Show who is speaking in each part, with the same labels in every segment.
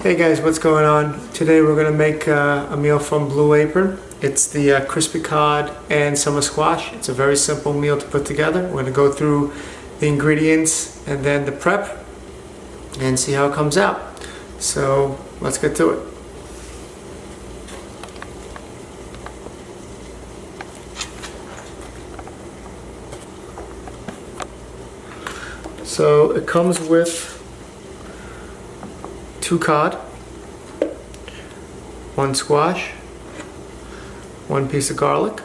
Speaker 1: Hey guys, what's going on? Today we're going to make a meal from Blue Apron. It's the crispy cod and summer squash. It's a very simple meal to put together. We're going to go through the ingredients and then the prep and see how it comes out. So let's get to it. So it comes with 2 cod, 1 squash, 1 piece of garlic,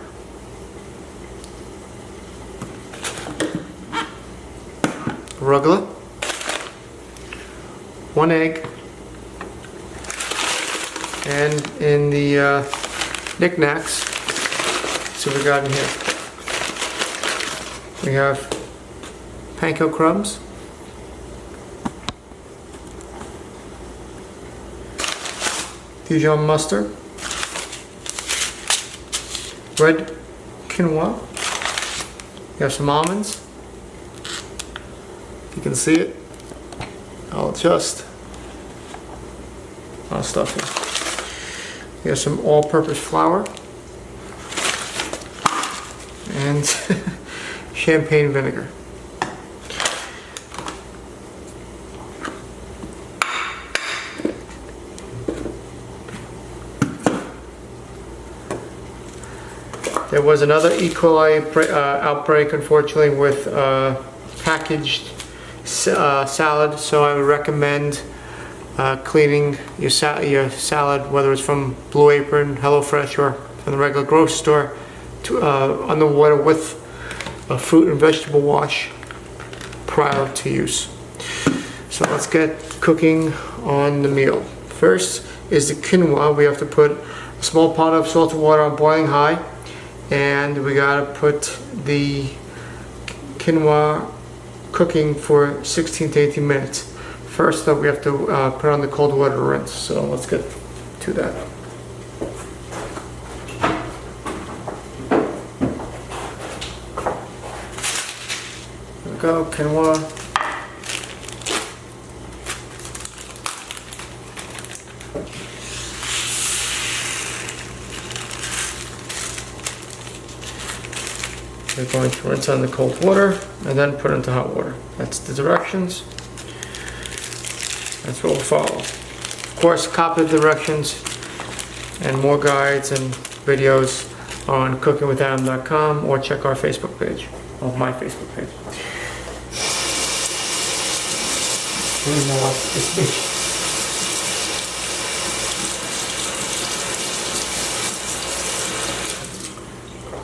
Speaker 1: arugula, 1 egg, and in the knickknacks, so we got in here, we have panko crumbs, Dijon mustard, red quinoa, you have some almonds, if you can see it, I'll adjust, I'll stuff it. You have some all-purpose flour, and champagne vinegar. There was another E. coli outbreak, unfortunately, with packaged salad, so I would recommend cleaning your salad, whether it's from Blue Apron, HelloFresh, or from the regular grocery store, underwater with a fruit and vegetable wash prior to use. So let's get cooking on the meal. First is the quinoa. We have to put a small pot of salted water on boiling high, and we gotta put the quinoa cooking for 16 to 18 minutes. First though, we have to put on the cold water to rinse, so let's get to that. There we go, quinoa. We're going to rinse on the cold water and then put it into hot water. That's the directions. That's what we'll follow. Of course, copy the directions and more guides and videos on cookingwithadam.com, or check our Facebook page, or my Facebook page.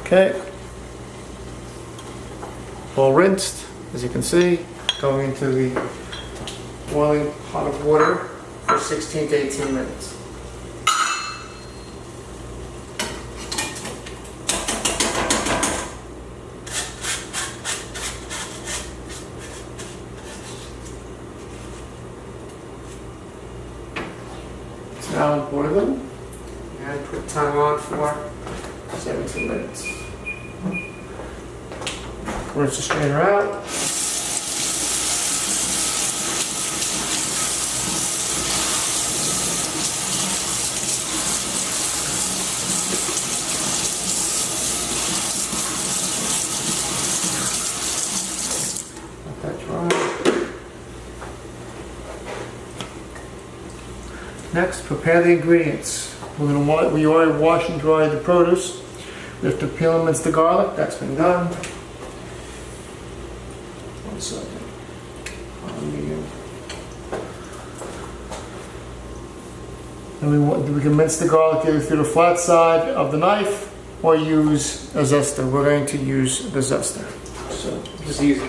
Speaker 1: Okay. All rinsed, as you can see, going into the boiling pot of water for 16 to 18 minutes. It's now boiling, and put time on for 17 minutes. Rinse the strainer out. Let that dry. Next, prepare the ingredients. We already washed and dried the produce. We have to peel and mince the garlic. That's been done. And we can mince the garlic either through the flat side of the knife or use a zester. We're going to use the zester. So just easy.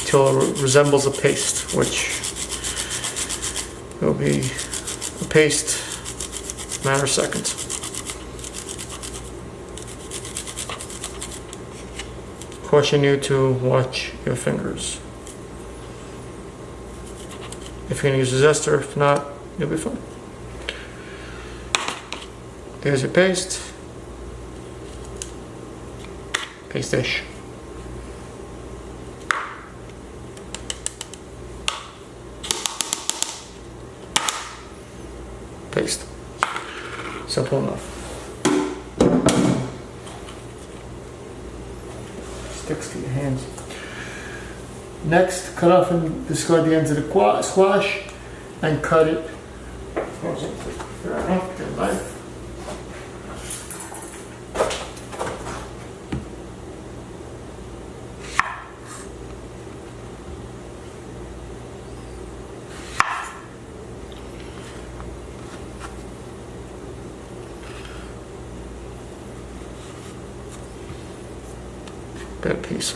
Speaker 1: Until it resembles a paste, which will be a paste in a matter of seconds. Caution you to watch your fingers. If you're going to use a zester, if not, you'll be fine. There's your paste. Paste-ish. Paste. Simple enough. Sticks to your hands. Next, cut off and discard the ends of the squash and cut it. That piece.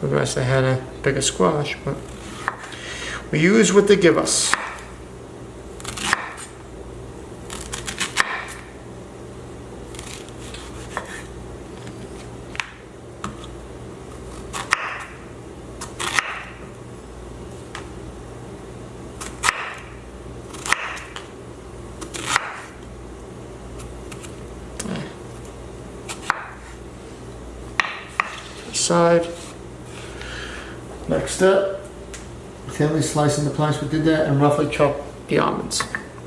Speaker 1: The rest I had a bigger squash, but we use what they give us. Side. Next up, thinly slicing the planks. We did that, and roughly chop the almonds.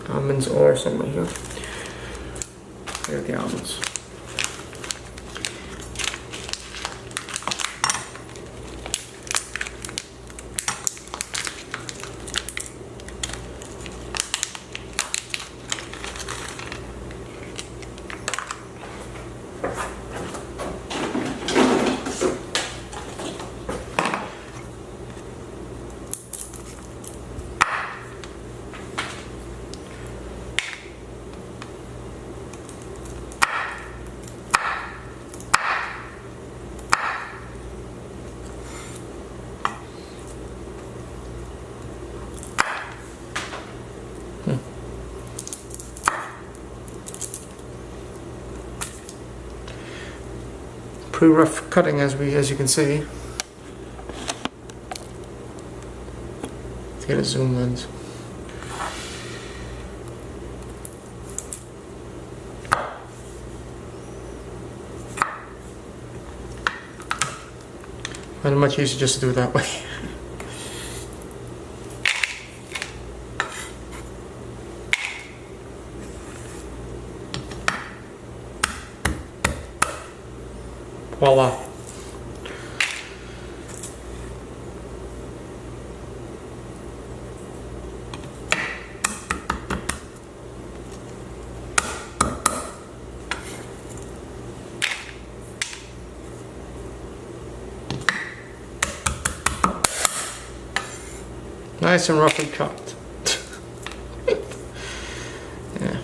Speaker 1: Almonds are somewhere here. Here are the almonds. Pretty rough cutting as you can see. Let's get a zoom lens. And much easier just to do it that way. Voila. Nice and roughly chopped. Yeah.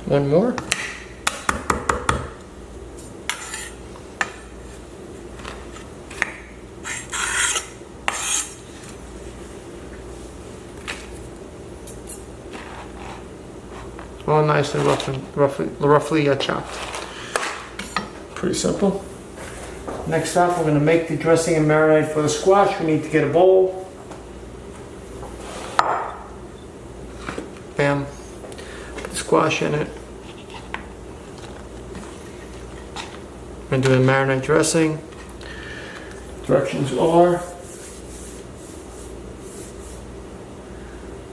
Speaker 1: One more. All nice and roughly chopped. Pretty simple. Next up, we're going to make the dressing and marinade for the squash. We need to get a bowl. Bam. Put the squash in it. We're going to do the marinade dressing. Directions are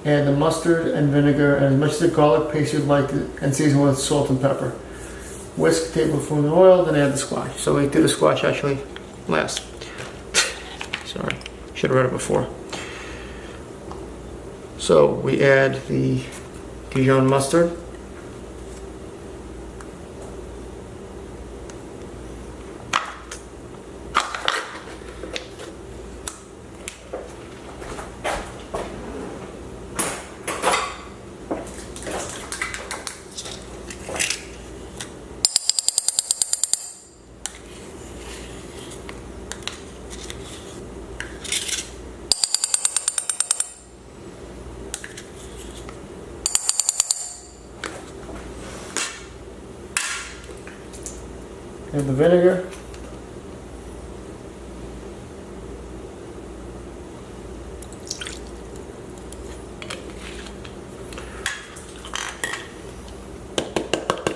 Speaker 1: add the mustard and vinegar and as much of the garlic paste you'd like to, and season with salt and pepper. Whisk a tablespoon of oil, then add the squash. So we do the squash actually last. Sorry, should have read it before. So we add the Dijon mustard. And the vinegar.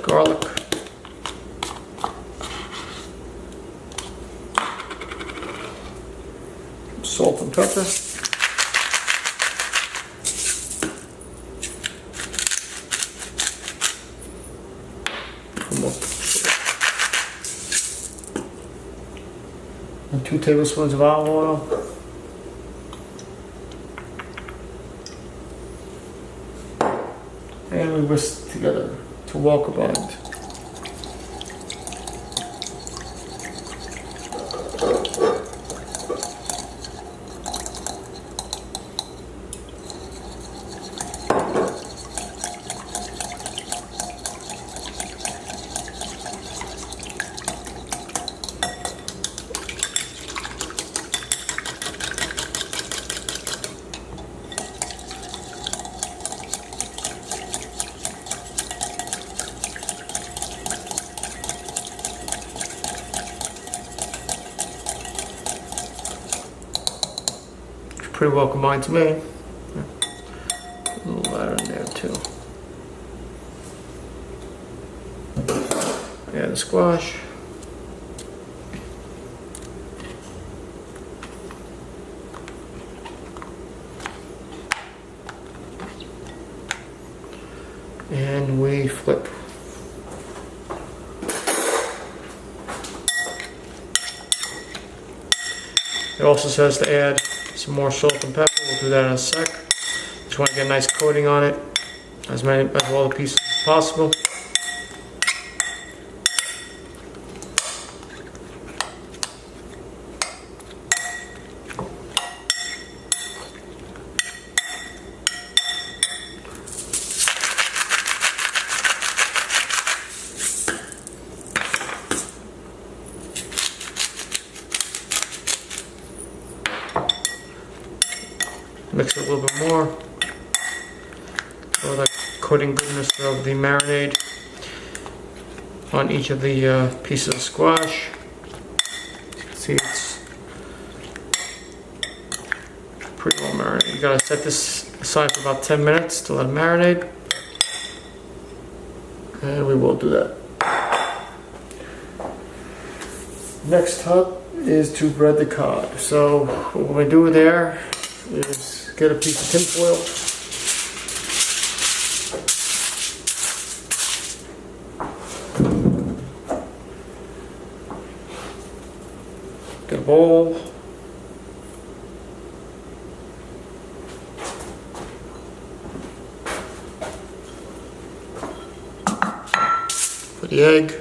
Speaker 1: Garlic. Salt and pepper. And 2 tablespoons of olive oil. And we whisk together to well combined. Pretty well combined to me. A little lighter in there too. Yeah, the squash. And we flip. It also says to add some more salt and pepper. We'll do that in a sec. Just want to get a nice coating on it, as all the pieces as possible. Mix it a little bit more for the coating goodness of the marinade on each of the pieces of squash. As you can see, it's pretty well marinated. You gotta set this aside for about 10 minutes to let it marinate, and we will do that. Next up is to bread the cod. So what we do there is get a piece of tin foil, get a bowl, put the egg,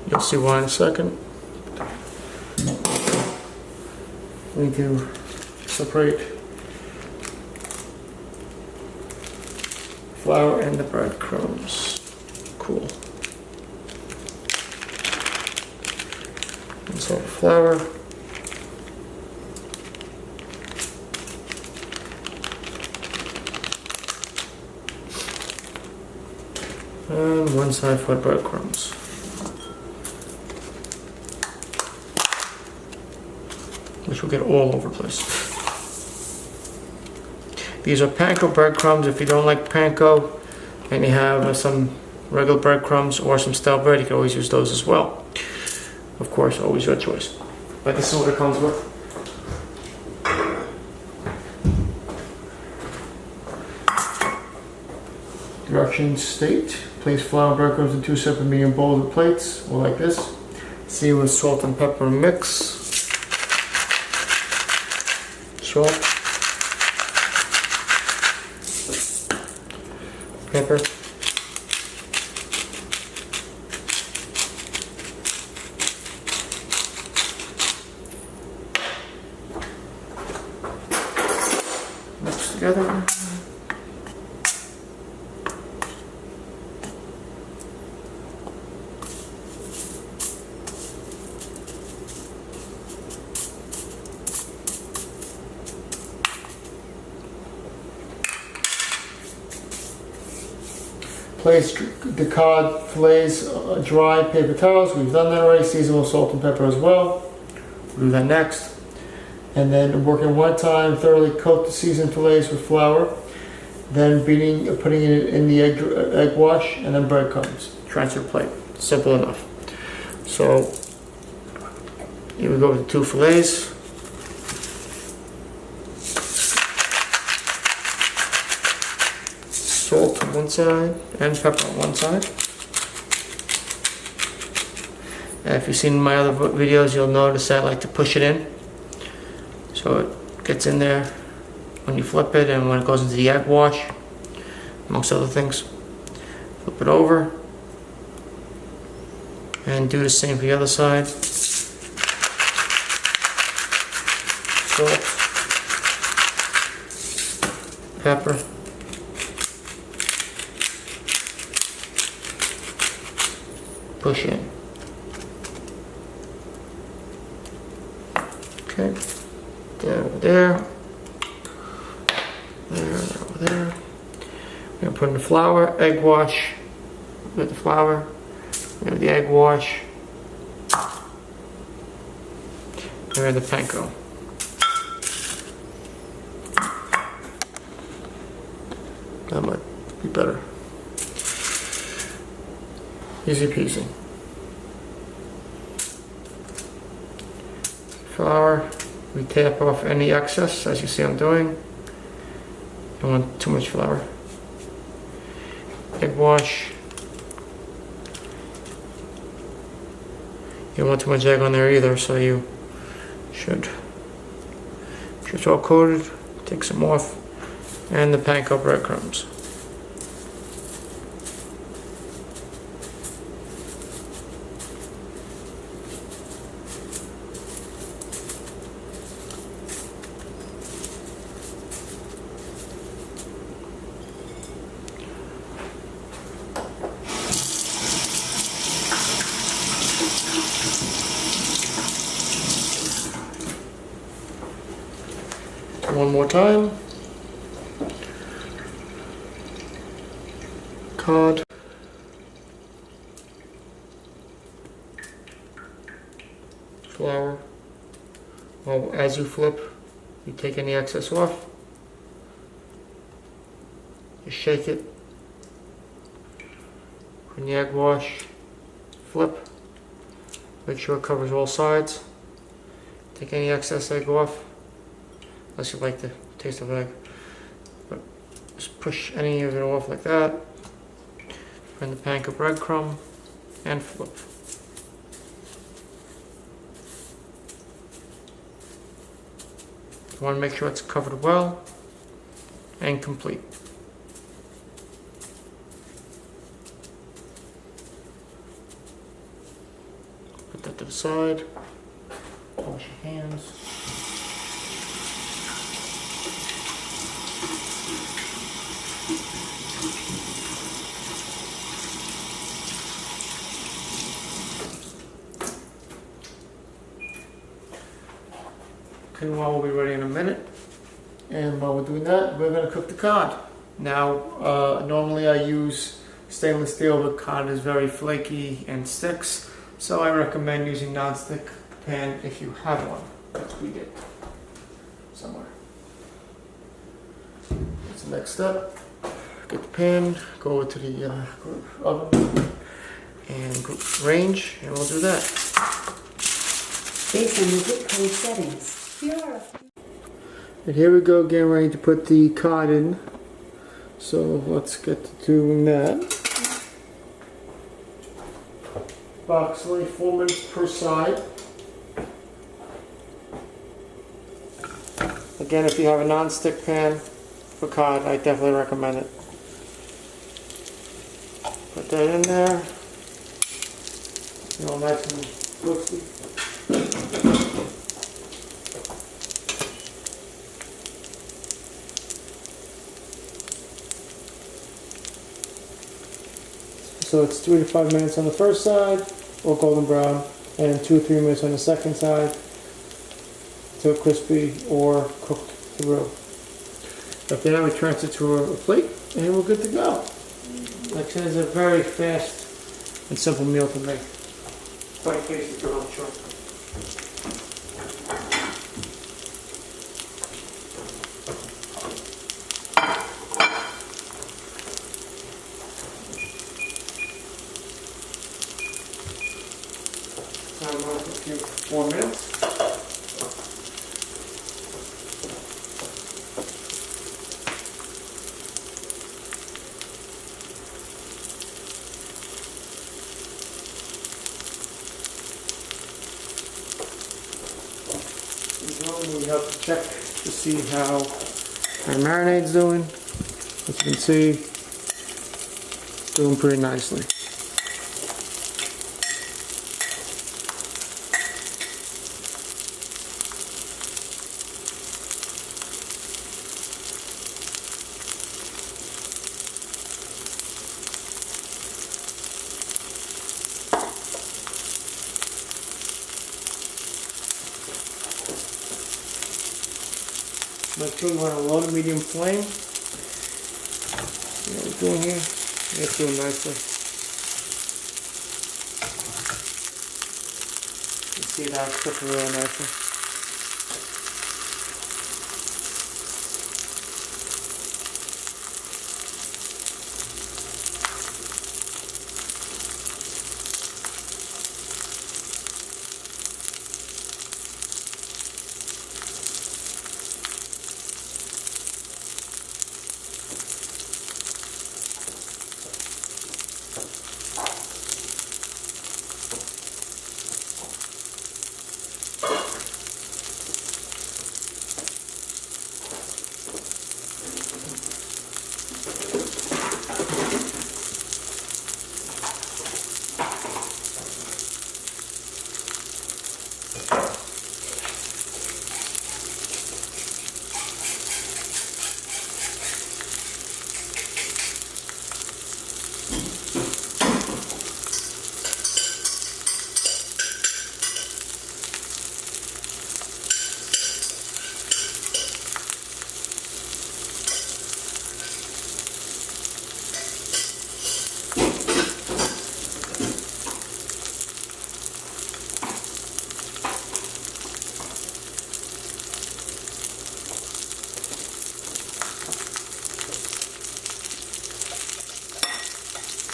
Speaker 1: you'll see why in a second. We need to separate flour and the breadcrumbs. Cool. And so flour. And 1 side for breadcrumbs. Which will get all over the place. These are panko breadcrumbs. If you don't like panko, and you have some regular breadcrumbs or some stale bread, you can always use those as well. Of course, always your choice. But this is what it comes with. Directions state, place flour and breadcrumbs in 2 separate medium bowls or plates, or like this. Season with salt and pepper mix. Salt. Pepper. Mix together. Place the cod fillets dry paper towels. We've done that already. Season with salt and pepper as well. We'll do that next. And then working one time, thoroughly coat the seasoned fillets with flour. Then putting it in the egg wash, and then breadcrumbs. Transfer plate. Simple enough. So here we go with the 2 fillets. Salt on one side and pepper on one side. And if you've seen my other videos, you'll notice I like to push it in so it gets in there when you flip it and when it goes into the egg wash, amongst other things. Flip it over and do the same for the other side. Salt, pepper, push in. Okay, there, over there, there, over there. We're gonna put in the flour, egg wash with the flour, and the egg wash, and the panko. That might be better. Easy peasy. Flour, we tap off any excess, as you see I'm doing. Don't want too much flour. Egg wash. You don't want too much egg on there either, so you should. If it's all coated, take some off. And the panko breadcrumbs. One more time. Cod. Flour. Well, as you flip, you take any excess off. You shake it. Put in the egg wash. Flip. Make sure it covers all sides. Take any excess egg off. Unless you like the taste of egg. But just push any of it off like that. Put in the panko breadcrumb and flip. You want to make sure it's covered well and complete. Put that to the side. Wash your hands. Quinoa will be ready in a minute, and while we're doing that, we're going to cook the cod. Now, normally I use stainless steel, but cod is very flaky and sticks, so I recommend using non-stick pan if you have one. That's what we did somewhere. That's the next step. Get the pan, go to the oven and range, and we'll do that.
Speaker 2: Based on the zip code settings. Sure.
Speaker 1: And here we go, getting ready to put the cod in. So let's get to doing that. Approximately 4 minutes per side. Again, if you have a non-stick pan for cod, I definitely recommend it. Put that in there. Nice and toasty. So it's 3 to 5 minutes on the first side, or golden brown, and 2 or 3 minutes on the second side, till crispy or cooked through. After that, we transfer it to a plate, and we're good to go. Like I said, it's a very fast and simple meal to make. Quite tasty, too, I'm sure. Time on for a few 4 minutes. We have to check to see how our marinade's doing. As you can see, doing pretty nicely. Make sure you want a low to medium flame. See what we're doing here? It's doing nicely. You see that it's cooking really nicely.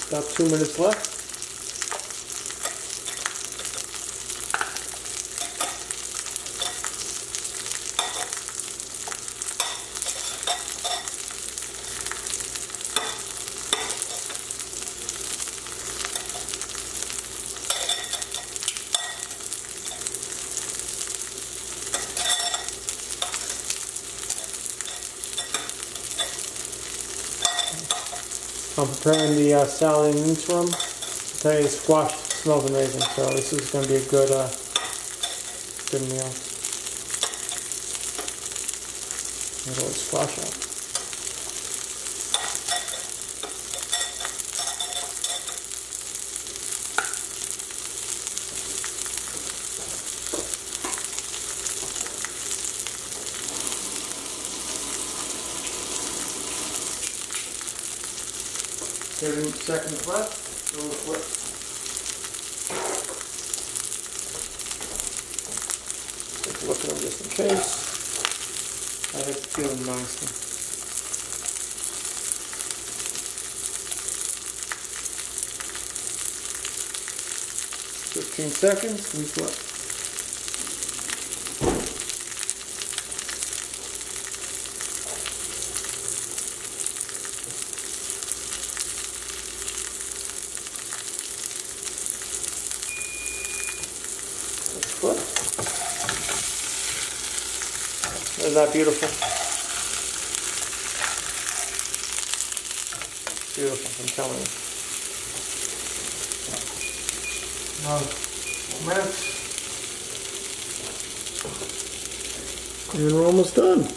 Speaker 1: About 2 minutes left. I'm preparing the salad in the interim. I'll tell you, the squash smells amazing, so this is going to be a good, good meal. Get a little squash out. Seconds left, a little flip. Take a look at them just in case. I like to feel them nicely. 15 seconds. We flip. Let's flip. Isn't that beautiful? Beautiful, I'm telling you. Now, and we're almost done.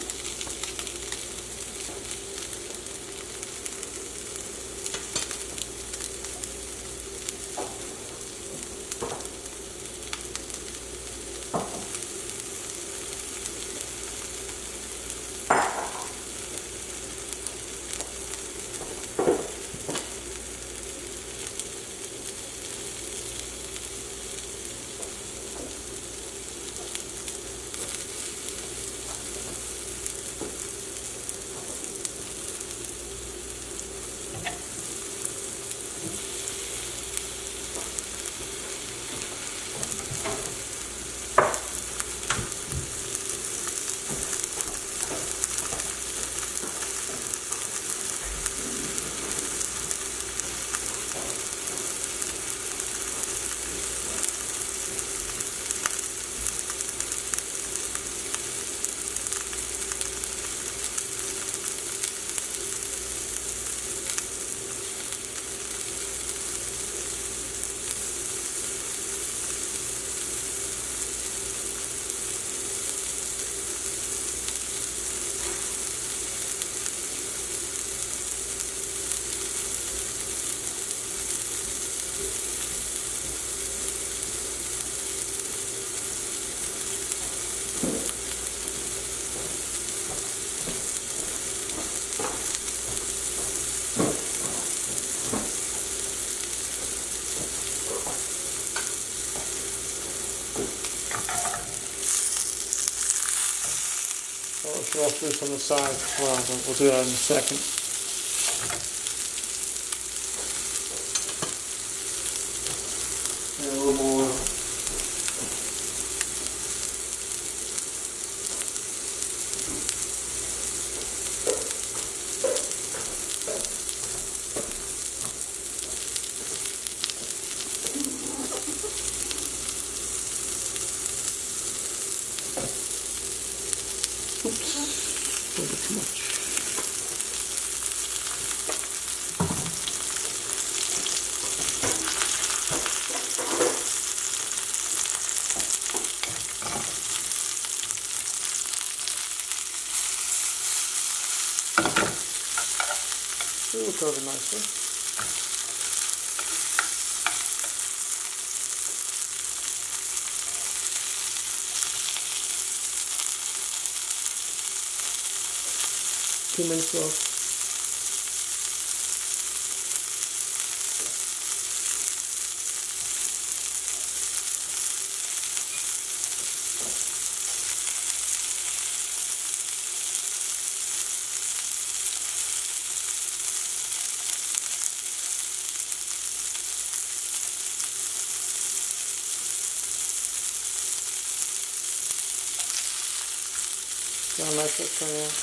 Speaker 1: We'll throw this on the side as well, but we'll do that in a second. And a little more. Oops, a little bit too much. It will cover nicely. Two minutes left. See how nice that's turning out.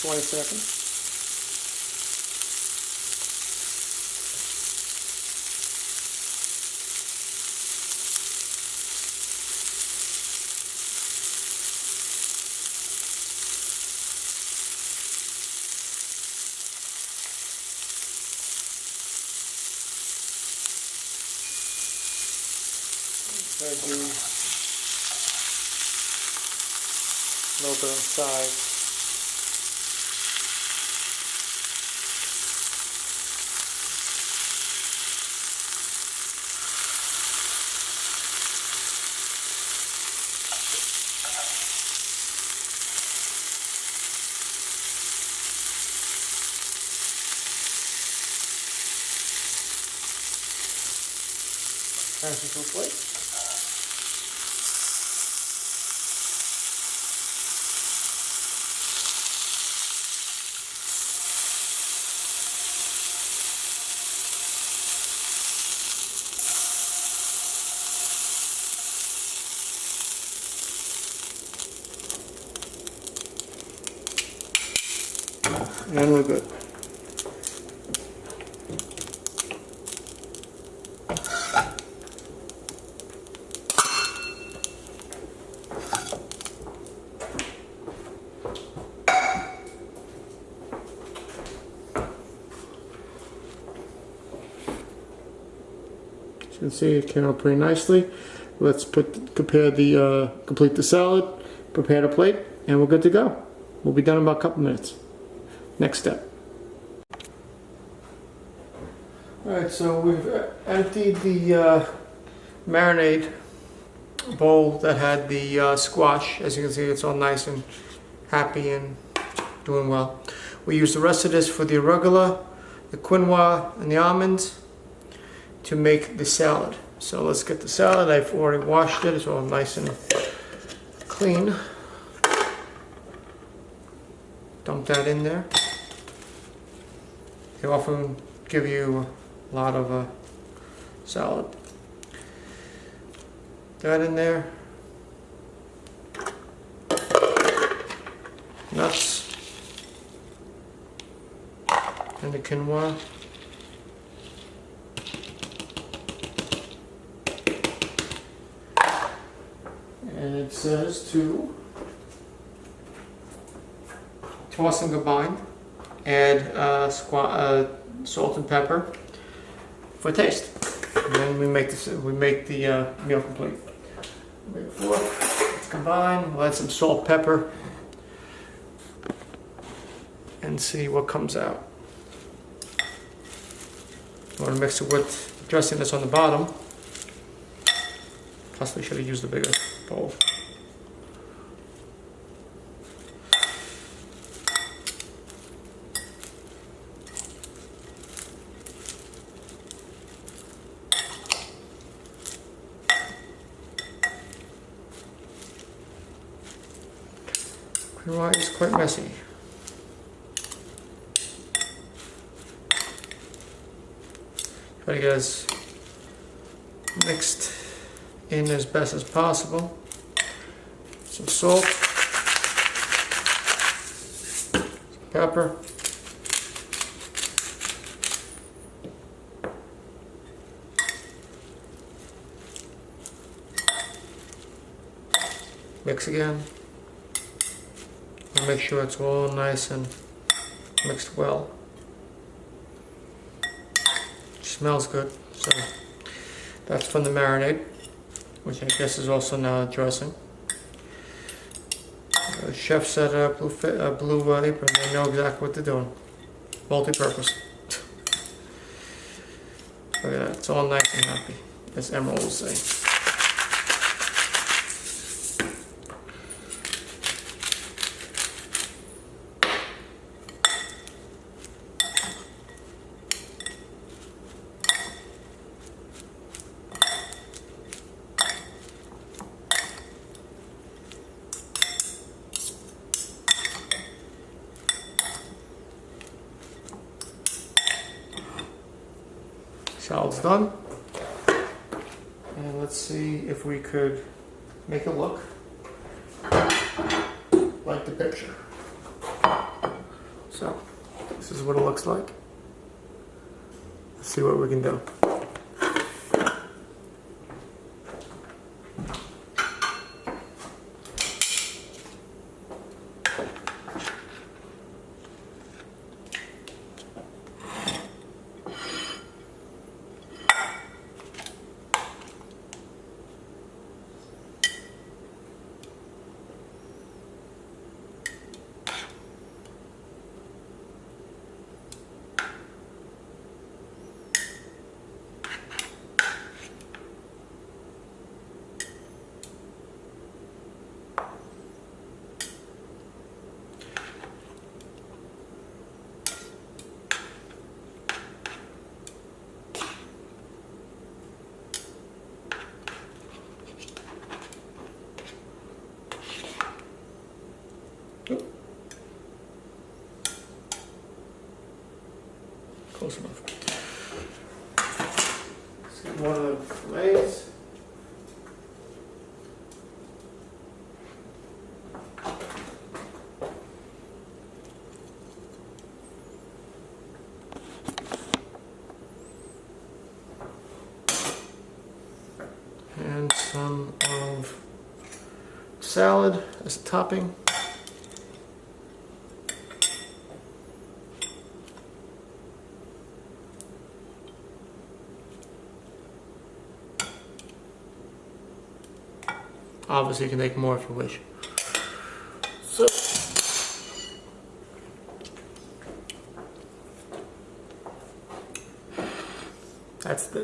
Speaker 1: Twenty seconds. Veggie, a little bit on the side. Transfer to a plate. And we're good. As you can see, it came out pretty nicely. Let's complete the salad, prepare the plate, and we're good to go. We'll be done in about a couple minutes. Next step. Alright, so we've emptied the marinade bowl that had the squash. As you can see, it's all nice and happy and doing well. We use the rest of this for the arugula, the quinoa, and the almonds to make the salad. So let's get the salad. I've already washed it. It's all nice and clean. Dump that in there. They often give you a lot of salad. That in there. Nuts. And the quinoa. And it says to toss and combine. Add salt and pepper for taste. And then we make the meal complete. Make 4. Let's combine. We'll add some salt, pepper, and see what comes out. You want to mix it with dressing that's on the bottom. Possibly should have used a bigger bowl. Quinoa is quite messy. Try to get as mixed in as best as possible. Some salt, some pepper, mix again. And make sure it's all nice and mixed well. Smells good. So that's from the marinade, which I guess is also now dressing. The chefs at Blue Apron, they know exactly what they're doing. Multi-purpose. Look at that, it's all nice and happy, as Emerald will say. Salad's done. And let's see if we could make it look like the picture. So, this is what it looks like. Let's see what we can do. Close enough. Let's get one of the fillets. And some of salad as a topping. Obviously, you can make more if you wish. So,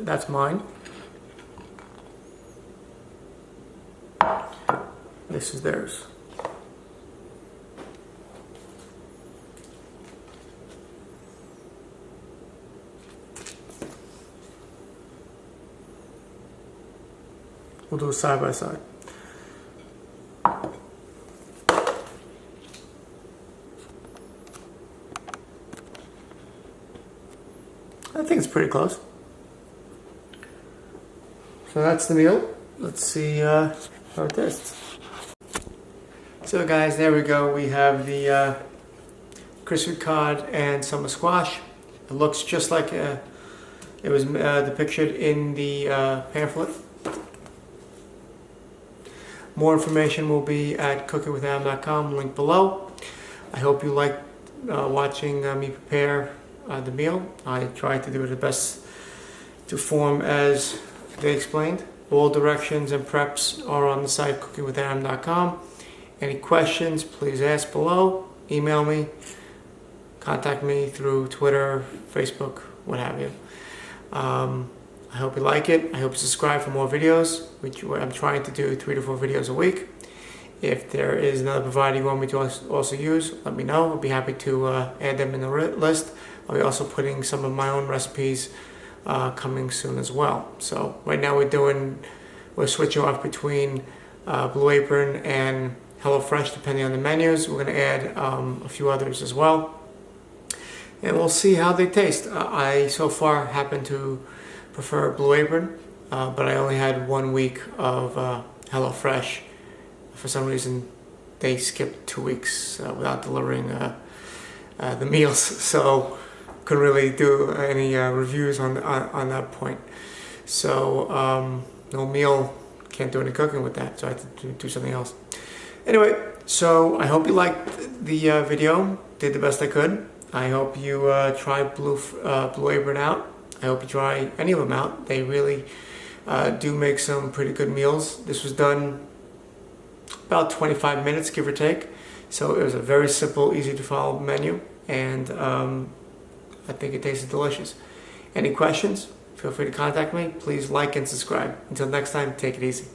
Speaker 1: that's mine. This is theirs. We'll do it side by side. I think it's pretty close. So that's the meal. Let's see how it tastes. So guys, there we go. We have the crispy cod and summer squash. It looks just like it was depicted in the pamphlet. More information will be at cookingwitham.com, link below. I hope you liked watching me prepare the meal. I tried to do it the best to form as they explained. All directions and preps are on the site cookingwitham.com. Any questions, please ask below. Email me, contact me through Twitter, Facebook, what have you. I hope you like it. I hope you subscribe for more videos, which I'm trying to do 3 to 4 videos a week. If there is another provider you want me to also use, let me know. I'll be happy to add them in the list. I'll be also putting some of my own recipes coming soon as well. So right now we're switching off between Blue Apron and HelloFresh depending on the menus. We're going to add a few others as well. And we'll see how they taste. I so far happen to prefer Blue Apron, but I only had 1 week of HelloFresh. For some reason, they skipped 2 weeks without delivering the meals, so couldn't really do any reviews on that point. So no meal, can't do any cooking with that, so I had to do something else. Anyway, so I hope you liked the video. Did the best I could. I hope you try Blue Apron out. I hope you try any of them out. They really do make some pretty good meals. This was done about 25 minutes, give or take. So it was a very simple, easy to follow menu, and I think it tasted delicious. Any questions? Feel free to contact me. Please like and subscribe. Until next time, take it easy.